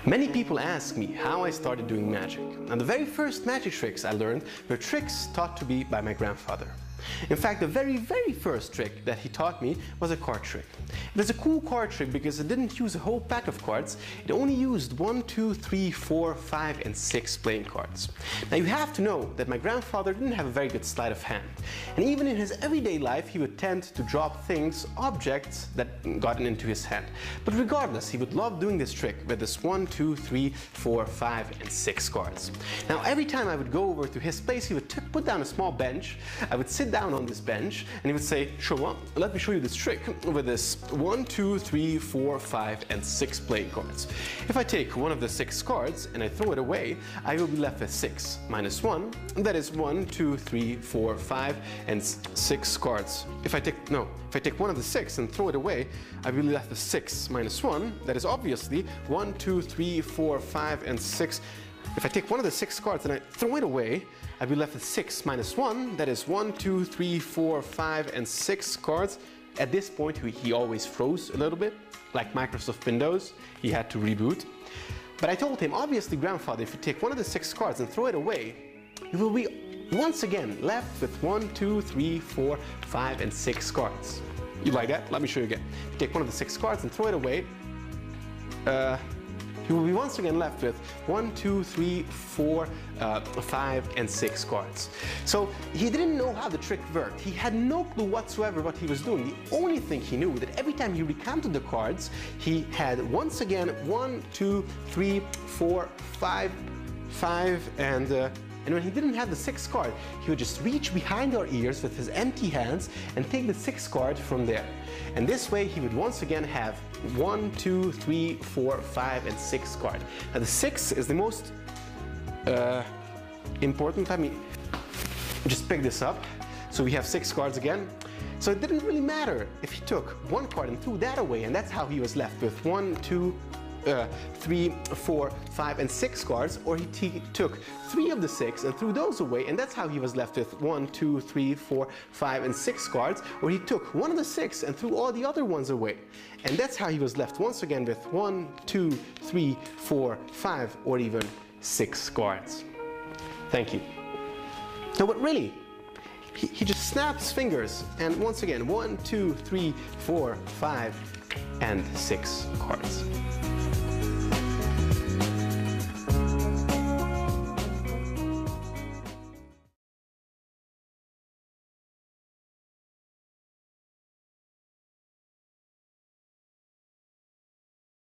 Many people ask me how I started doing magic, and the very first magic tricks I learned were tricks taught to me by my grandfather. In fact, the very first trick that he taught me was a card trick. It was a cool card trick because it didn't use a whole pack of cards, it only used 1, 2, 3, 4, 5 and 6 playing cards. Now you have to know that my grandfather didn't have a very good sleight of hand, and even in his everyday life he would tend to drop things, objects that got into his hand. But regardless, he would love doing this trick with this 1, 2, 3, 4, 5 and 6 cards. Now every time I would go over to his place, he would put down a small bench, I would sit down on this bench and he would say, "Soma, let me show you this trick with this 1, 2, 3, 4, 5 and 6 playing cards. If I take one of the 6 cards and I throw it away, I will be left with 6 minus 1, and that is 1, 2, 3, 4, 5 and 6 cards. If I take one of the 6 and throw it away, I will be left with 6 minus 1, that is obviously 1, 2, 3, 4, 5 and 6. If I take one of the 6 cards and I throw it away, I'll be left with 6 minus 1, that is 1, 2, 3, 4, 5 and 6 cards. At this point he always froze a little bit, like Microsoft Windows, he had to reboot. But I told him, obviously grandfather, if you take one of the 6 cards and throw it away, you will be once again left with 1, 2, 3, 4, 5 and 6 cards. You like that? Let me show you again. If you take one of the 6 cards and throw it away, you will be once again left with 1, 2, 3, 4, 5 and 6 cards. So he didn't know how the trick worked. He had no clue whatsoever what he was doing. The only thing he knew that every time he recounted the cards, he had once again 1, 2, 3, 4, 5 and when he didn't have the 6th card, he would just reach behind our ears with his empty hands and take the 6th card from there. And this way he would once again have 1, 2, 3, 4, 5 and 6 card. Now the 6 is the most important. Let me just pick this up. So we have 6 cards again. So it didn't really matter if he took one card and threw that away, and that's how he was left with 1, 2, 3, 4, 5 and 6 cards, or he took 3 of the 6 and threw those away, and that's how he was left with 1, 2, 3, 4, 5 and 6 cards, or he took one of the 6 and threw all the other ones away, and that's how he was left once again with 1, 2, 3, 4, 5 or even 6 cards. Thank you. No, but really, he just snapped his fingers and once again 1, 2, 3, 4, 5 and 6 cards.